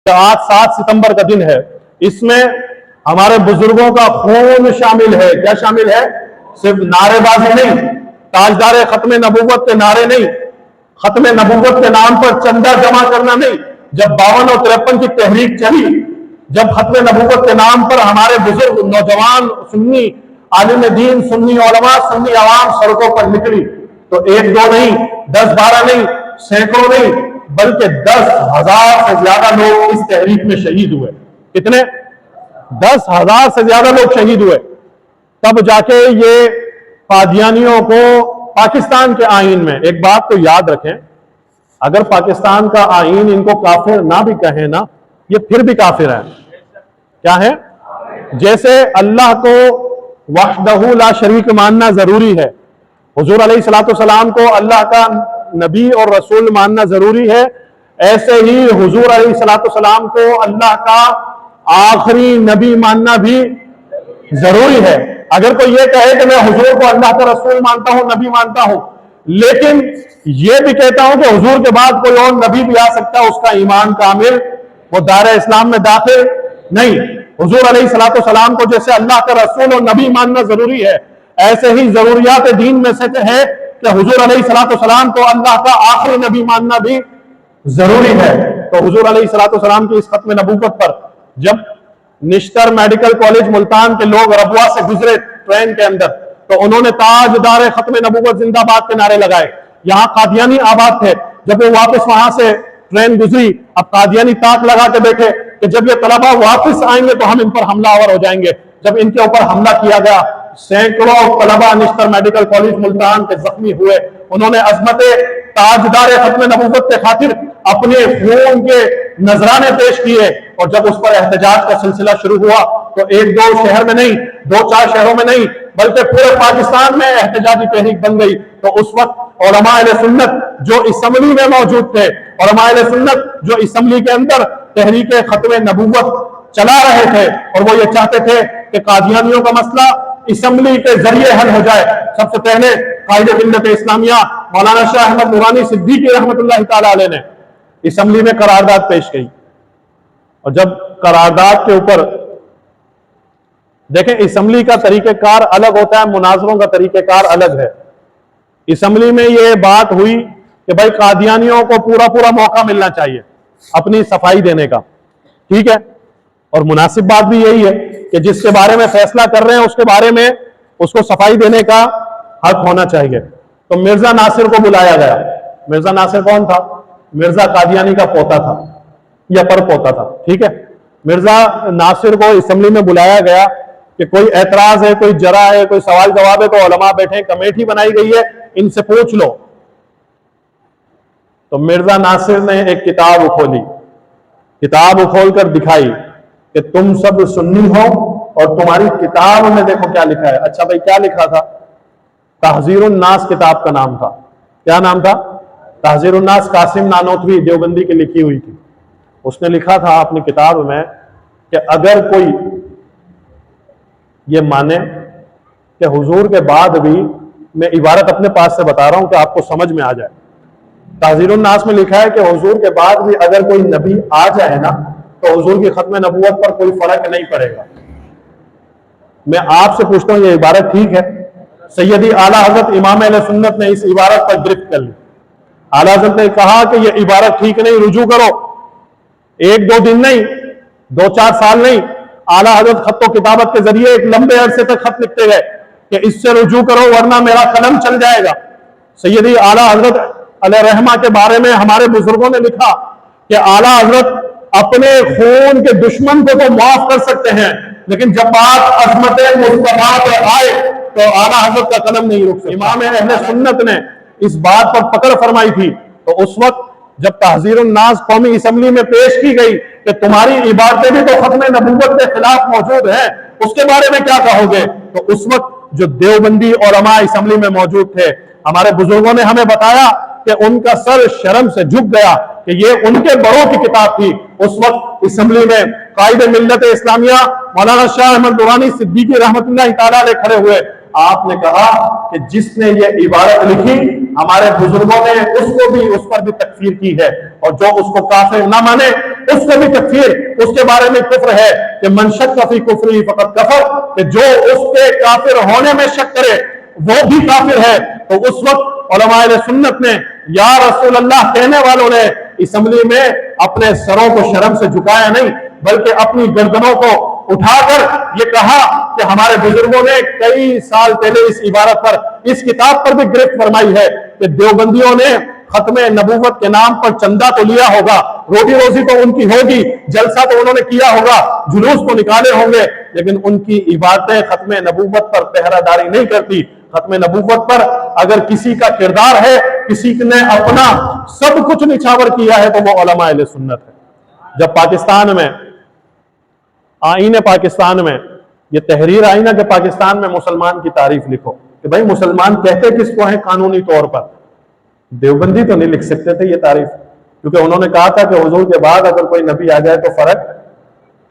آج 7 ستمبر کا دن ہے، اس میں ہمارے بزرگوں کا خون شامل ہے۔ کیا شامل ہے؟ صرف نعرے بازی نہیں، تاجدار ختم نبوت کے نعرے نہیں، ختم نبوت کے نام پر چندہ جمع کرنا نہیں۔ جب 52 اور 53 کی تحریک چلی، جب ختم نبوت کے نام پر ہمارے بزرگ نوجوان سنی عالم دین، سنی علماء، سنی عوام سڑکوں پر نکلی تو 1 2 نہیں، 10 12 نہیں، سینکڑوں نہیں، بلکہ 10,000 سے زیادہ لوگ اس تحریک میں شہید ہوئے۔ کتنے؟ 10,000 سے زیادہ لوگ شہید ہوئے۔ تب جا کے یہ قادیانیوں کو پاکستان کے آئین میں، ایک بات تو یاد رکھیں، اگر پاکستان کا آئین ان کو کافر نہ بھی کہے نا، یہ پھر بھی کافر ہیں۔ کیا ہے؟ جیسے اللہ کو وحدہ لا شریک ماننا ضروری ہے، حضور علیہ السلام کو اللہ کا نبی اور رسول ماننا ضروری ہے، ایسے ہی حضور علیہ السلام کو اللہ کا آخری نبی ماننا بھی ضروری ہے۔ اگر کوئی یہ کہے کہ میں حضور کو اللہ کا رسول مانتا ہوں، نبی مانتا ہوں، لیکن یہ بھی کہتا ہوں کہ حضور کے بعد کوئی اور نبی بھی آ سکتا ہے، اس کا ایمان کامل، وہ دائرہ اسلام میں داخل نہیں۔ حضور علیہ السلام کو جیسے اللہ کا رسول اور نبی ماننا ضروری ہے، ایسے ہی ضروریات دین میں سے ہے کہ حضور علیہ السلام کو اللہ کا آخری نبی ماننا بھی ضروری ہے۔ تو حضور علیہ السلام کی اس ختم نبوت پر جب نشتر میڈیکل کالج ملتان کے لوگ ربوہ سے گزرے ٹرین کے اندر، تو انہوں نے تاجدار ختم نبوت زندہ باد کے نعرے لگائے۔ یہاں قادیانی آباد تھے، جب وہ واپس وہاں سے ٹرین گزری، اب قادیانی تاک لگا کے بیٹھے کہ جب یہ طلبہ واپس آئیں گے تو ہم ان پر حملہ آور ہو جائیں گے۔ جب ان کے اوپر حملہ کیا گیا، سینکڑوں طلبہ نشتر میڈیکل کالج ملتان کے زخمی ہوئے۔ انہوں نے عظمت تاجدار ختم نبوت کے خاطر اپنے خون کے نذرانے پیش کیے، اور جب اس پر احتجاج کا سلسلہ شروع ہوا تو 1 2 شہر میں نہیں، 2 4 شہروں میں نہیں، بلکہ پورے پاکستان میں احتجاجی تحریک بن گئی۔ تو اس وقت علماء اہل سنت جو اسمبلی میں موجود تھے، علماء اہل سنت جو اسمبلی کے اندر تحریک ختم نبوت چلا رہے تھے، اور وہ یہ چاہتے تھے کہ قادیانیوں کا مسئلہ اسمبلی کے ذریعے حل ہو جائے۔ سب سے پہلے قائد ملت اسلامیہ مولانا شاہ احمد نورانی صدیقی رحمۃ اللہ تعالی علیہ نے اسمبلی میں قرارداد پیش کی، اور جب قرارداد کے اوپر دیکھیں، اسمبلی کا طریقہ کار الگ ہوتا ہے، مناظروں کا طریقہ کار الگ ہے۔ اسمبلی میں یہ بات ہوئی کہ بھائی قادیانیوں کو پورا موقع ملنا چاہیے اپنی صفائی دینے کا، ٹھیک ہے، اور مناسب بات بھی یہی ہے کہ جس کے بارے میں فیصلہ کر رہے ہیں اس کے بارے میں اس کو صفائی دینے کا حق ہونا چاہیے۔ تو مرزا ناصر کو بلایا گیا۔ مرزا ناصر کون تھا؟ مرزا قادیانی کا پوتا تھا یا پر پوتا تھا، ٹھیک ہے۔ مرزا ناصر کو اسمبلی میں بلایا گیا کہ کوئی اعتراض ہے، کوئی جرا ہے، کوئی سوال جواب ہے، تو علماء بیٹھے، کمیٹی بنائی گئی ہے، ان سے پوچھ لو۔ تو مرزا ناصر نے ایک کتاب کھولی، کتاب کھول کر دکھائی کہ تم سب سنی ہو اور تمہاری کتاب میں دیکھو کیا لکھا ہے۔ اچھا بھائی، کیا لکھا تھا؟ تحذیر الناس کتاب کا نام تھا۔ کیا نام تھا؟ تحذیر الناس، قاسم نانوتوی دیوبندی کی لکھی ہوئی تھی۔ اس نے لکھا تھا اپنی کتاب میں کہ اگر کوئی یہ مانے کہ حضور کے بعد بھی، میں عبارت اپنے پاس سے بتا رہا ہوں کہ آپ کو سمجھ میں آ جائے، تحذیر الناس میں لکھا ہے کہ حضور کے بعد بھی اگر کوئی نبی آ جائے نا تو حضور کی ختم نبوت پر کوئی فرق نہیں پڑے گا۔ میں آپ سے پوچھتا ہوں، یہ عبارت ٹھیک ہے؟ سیدی اعلیٰ حضرت امام اہل سنت نے اس عبارت پر گرفت کر لی۔ اعلیٰ حضرت نے کہا کہ یہ عبارت ٹھیک نہیں، رجوع کرو۔ 1 2 دن نہیں، 2 4 سال نہیں، اعلیٰ حضرت خط و کتابت کے ذریعے ایک لمبے عرصے تک خط لکھتے گئے کہ اس سے رجوع کرو ورنہ میرا قلم چل جائے گا۔ سیدی اعلیٰ حضرت علیہ رحمہ کے بارے میں ہمارے بزرگوں نے لکھا کہ اعلیٰ حضرت اپنے خون کے دشمن کو تو معاف کر سکتے ہیں، لیکن جب بات عظمت مصطفیٰ پر آئے تو اعلیٰ حضرت کا قلم نہیں رک سکتا۔ امام اہل سنت نے اس بات پر پکڑ فرمائی تھی، تو اس وقت جب تحذیر الناس قومی اسمبلی میں پیش کی گئی کہ تمہاری عبارتیں بھی تو ختم نبوت کے خلاف موجود ہیں، اس کے بارے میں کیا کہو گے؟ تو اس وقت جو دیوبندی علماء اسمبلی میں موجود تھے، ہمارے بزرگوں نے ہمیں بتایا کہ ان کا سر شرم سے جھک گیا کہ یہ ان کے بڑوں کی کتاب تھی۔ اس وقت اسمبلی میں قائد ملت اسلامیہ مولانا شاہ احمد نورانی صدیقی رحمۃ اللہ تعالیٰ علیہ کھڑے ہوئے۔ آپ نے کہا کہ جس نے یہ عبارت لکھی، ہمارے بزرگوں نے اس کو بھی، اس پر بھی تکفیر کی ہے، اور جو اس کو کافر نہ مانے اس کو بھی تکفیر, اس کے بارے میں کفر ہے کہ من شک فی کفری فقط کفر, کہ جو اس کے کافر ہونے میں شک کرے وہ بھی کافر ہے. تو اس وقت علماء اہل سنت نے یا رسول اللہ کہنے والوں نے اسمبلی میں اپنے سروں کو شرم سے جھکایا نہیں, بلکہ اپنی گردنوں کو اٹھا کر یہ کہا کہ ہمارے بزرگوں نے کئی سال پہلے اس عبارت پر, اس کتاب پر بھی گرفت فرمائی ہے کہ دیوبندیوں نے ختم نبوت کے نام پر چندہ تو لیا ہوگا, روٹی روزی تو ان کی ہوگی, جلسہ تو انہوں نے کیا ہوگا, جلوس تو نکالے ہوں گے, لیکن ان کی عبادتیں ختم نبوت پر پہرہ داری نہیں کرتی. ختم نبوت پر اگر کسی کا کردار ہے, کسی نے اپنا سب کچھ نچھاور کیا ہے, تو وہ علماء اہل سنت ہے. جب پاکستان میں آئین پاکستان میں یہ تحریر آئی نا کہ پاکستان میں مسلمان کی تعریف لکھو, کہ بھائی مسلمان کہتے کس کو ہیں قانونی طور پر, دیوبندی تو نہیں لکھ سکتے تھے یہ تعریف, کیونکہ انہوں نے کہا تھا کہ حضور کے بعد اگر کوئی نبی آ جائے تو فرق.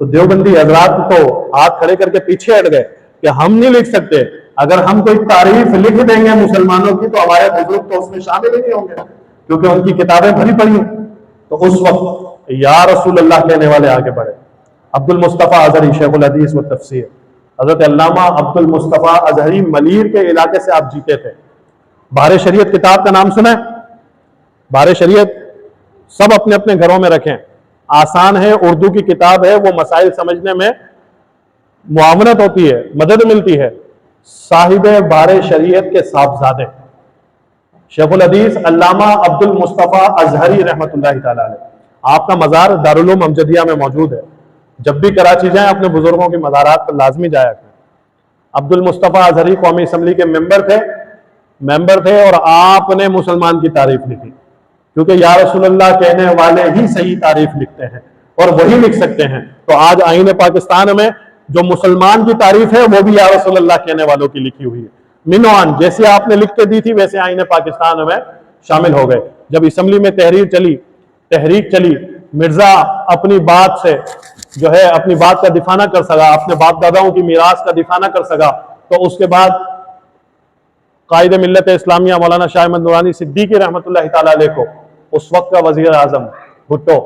تو دیوبندی حضرات تو ہاتھ کھڑے کر کے پیچھے ہٹ گئے کہ ہم نہیں لکھ سکتے, اگر ہم کوئی تعریف لکھ دیں گے مسلمانوں کی تو ہمارے بزرگ تو اس میں شامل ہی نہیں ہوں گے, کیونکہ ان کی کتابیں بھری پڑی ہیں. تو اس وقت یا رسول اللہ کہنے والے آگے بڑھے. عبد المصطفیٰ اظہری شیخ الحدیث و تفسیر, حضرت علامہ عبد المصطفیٰ اظہری ملیر کے علاقے سے آپ جیتے تھے. بہار شریعت کتاب کا نام سنا ہے؟ بہار شریعت سب اپنے اپنے گھروں میں رکھیں, آسان ہے, اردو کی کتاب ہے, وہ مسائل سمجھنے میں معاونت ہوتی ہے, مدد ملتی ہے. صاحب بہار شریعت کے صاحبزادے شیخ الحدیث علامہ عبد المصطفیٰ اظہری رحمۃ اللہ تعالی علیہ, آپ کا مزار دارالعلوم امجدیہ میں موجود ہے. جب بھی کراچی جائیں اپنے بزرگوں کی مزارات پر لازمی جایا کریں. عبد المصطفیٰ اظہری قومی اسمبلی کے ممبر تھے اور آپ نے مسلمان کی تعریف لکھی, کیونکہ یا رسول اللہ کہنے والے ہی صحیح تعریف لکھتے ہیں اور وہی لکھ سکتے ہیں. تو آج آئین پاکستان میں جو مسلمان کی تعریف ہے وہ بھی یا رسول اللہ کہنے والوں کی لکھی ہوئی ہے. منوان جیسے آپ نے لکھ کے دی تھی ویسے آئین پاکستان میں شامل ہو گئے. جب اسمبلی میں تحریک چلی, مرزا اپنی بات سے جو ہے اپنی بات کا دفاع نہ کر سکا, اپنے باپ داداؤں کی میراث کا دفاع نہ کر سکا, تو اس کے بعد قائد ملت اسلامیہ مولانا شاہ احمد نورانی صدیقی رحمۃ اللہ تعالی علیہ کو اس وقت کا وزیر اعظم بھٹو,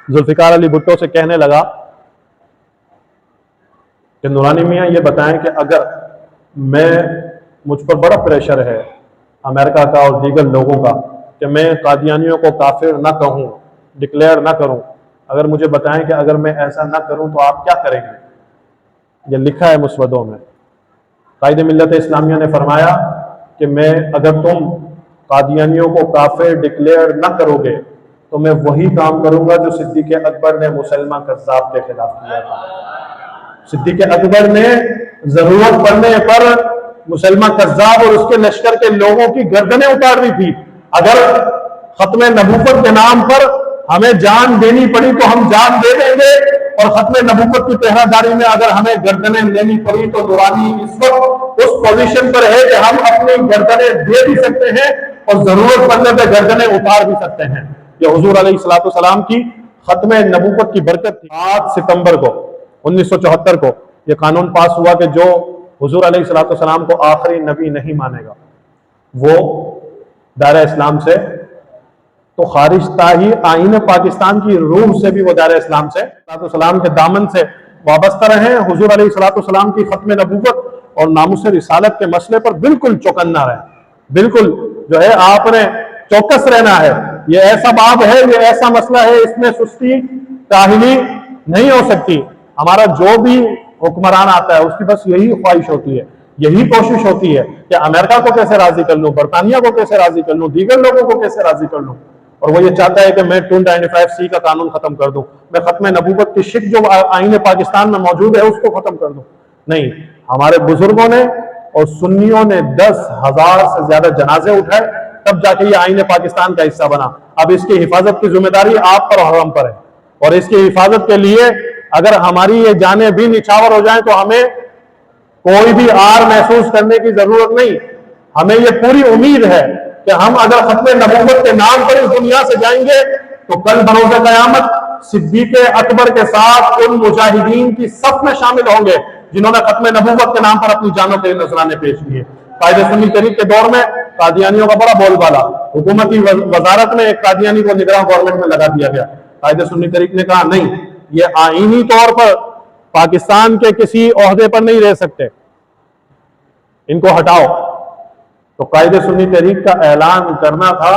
ذوالفقار علی بھٹو سے کہنے لگا کہ نورانی میاں یہ بتائیں کہ اگر مجھ پر بڑا پریشر ہے امریکہ کا اور دیگر لوگوں کا کہ میں قادیانیوں کو کافر نہ کہوں, ڈکلیئر نہ کروں, اگر مجھے بتائیں کہ اگر میں ایسا نہ کروں تو آپ کیا کریں گے. یہ لکھا ہے مسودوں میں. قائد ملت اسلامیہ نے فرمایا کہ اگر تم قادیانیوں کو کافر ڈکلیئر نہ کرو گے تو میں وہی کام کروں گا جو صدیق اکبر نے مسلمہ کذاب کے خلاف کیا تھا. صدیق اکبر نے ضرورت پڑنے پر مسلمہ کذاب اور اس کے لشکر کے لوگوں کی گردنیں اتار دی تھی. اگر ختم نبوت کے نام پر ہمیں جان دینی پڑی تو ہم جان دے دیں گے, اور ختم نبوت کی پہرہ داری میں اگر ہمیں گردنیں لینی پڑی تو نورانی اس وقت اس پوزیشن پر ہے کہ ہم اپنی گردنیں دے بھی سکتے ہیں اور ضرورت پڑنے پہ گردنیں اتار بھی سکتے ہیں. یہ حضور علیہ السلام کی ختم نبوت کی برکت تھی. 8 ستمبر کو 1974 کو یہ قانون پاس ہوا کہ جو حضور علیہ السلام کو آخری نبی نہیں مانے گا وہ دائرہ اسلام سے تو خارج تھا ہی, آئین پاکستان کی روح سے بھی وہ دائرہ اسلام سے السلام کے دامن سے وابستہ رہیں. حضور علیہ السلام کی ختم نبوت اور ناموس رسالت کے مسئلے پر بالکل چوکنا رہیں. بالکل جو ہے آپ نے چوکس رہنا ہے. یہ ایسا باب ہے, یہ ایسا مسئلہ ہے, اس میں سستی کاہلی نہیں ہو سکتی. ہمارا جو بھی حکمران آتا ہے اس کی بس یہی خواہش ہوتی ہے, یہی کوشش ہوتی ہے کہ امریکہ کو کیسے راضی کر لوں, برطانیہ کو کیسے راضی کر لوں, دیگر لوگوں کو کیسے راضی کر لوں. اور وہ یہ چاہتا ہے کہ میں 295C کا قانون ختم کر دوں, میں ختم نبوت کی شک جو آئین پاکستان میں موجود ہے اس کو ختم کر دوں. نہیں, ہمارے بزرگوں نے اور سنیوں نے 10,000 سے زیادہ جنازے اٹھائے, تب جا کے یہ آئین پاکستان کا حصہ بنا. اب اس کی حفاظت کی ذمہ داری آپ پر اور ہم پر ہے, اور اس کی حفاظت کے لیے اگر ہماری یہ جانیں بھی نچھاور ہو جائیں تو ہمیں کوئی بھی آر محسوس کرنے کی ضرورت نہیں. ہمیں یہ پوری امید ہے کہ ہم اگر ختم نبوت کے نام پر اس دنیا سے جائیں گے تو کل بروز قیامت صدیق اکبر کے ساتھ ان مجاہدین کی صف میں شامل ہوں گے جنہوں نے ختم نبوت کے نام پر اپنی جانوں کے نذرانے پیش کیے. قائد سنی تحریک کے دور میں قادیانیوں کا بڑا بول بالا, حکومتی وزارت میں ایک قادیانی کو نگراں گورنمنٹ میں لگا دیا گیا. قائد سنی تحریک نے کہا نہیں، یہ آئینی طور پر پاکستان کے کسی عہدے پر نہیں رہ سکتے، ان کو ہٹاؤ۔ تو قائد سنی تحریک کا اعلان کرنا تھا،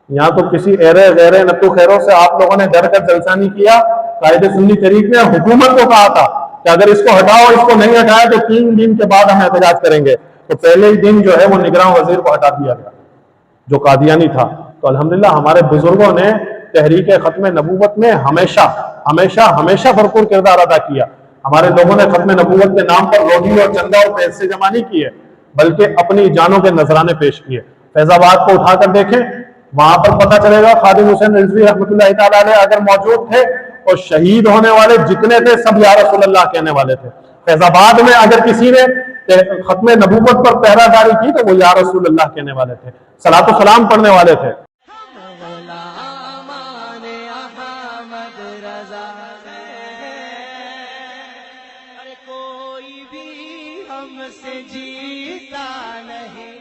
یہاں تو کسی ایرے غیرے نتو خیروں سے آپ لوگوں نے ڈر کر جلسہ نہیں کیا، قائد سنی تحریک نے حکومت کو کہا تھا کہ اگر اس کو ہٹاؤ، اس کو نہیں ہٹایا تو 3 دن کے بعد ہم احتجاج کریں گے۔ تو پہلے ہی دن جو ہے وہ نگراں وزیر کو ہٹا دیا گیا جو قادیانی تھا۔ تو الحمدللہ ہمارے بزرگوں نے تحریک ختم نبوت میں ہمیشہ ہمیشہ ہمیشہ بھرپور کردار ادا کیا۔ ہمارے لوگوں نے ختم نبوت کے نام پر روٹی اور چندہ اور پیسے جمع نہیں کیے، بلکہ اپنی جانوں کے نذرانے پیش کیے۔ فیض آباد کو اٹھا کر دیکھیں، وہاں پر پتہ چلے گا خادم حسین رضوی رحمۃ اللہ تعالیٰ علیہ اگر موجود تھے، اور شہید ہونے والے جتنے تھے سب یا رسول اللہ کہنے والے تھے۔ فیض آباد میں اگر کسی نے ختم نبوت پر پہرہ داری کی تو وہ یا رسول اللہ کہنے والے تھے، صلاۃ و سلام پڑھنے والے تھے۔ کوئی بھی ہم سے جیتا نہیں۔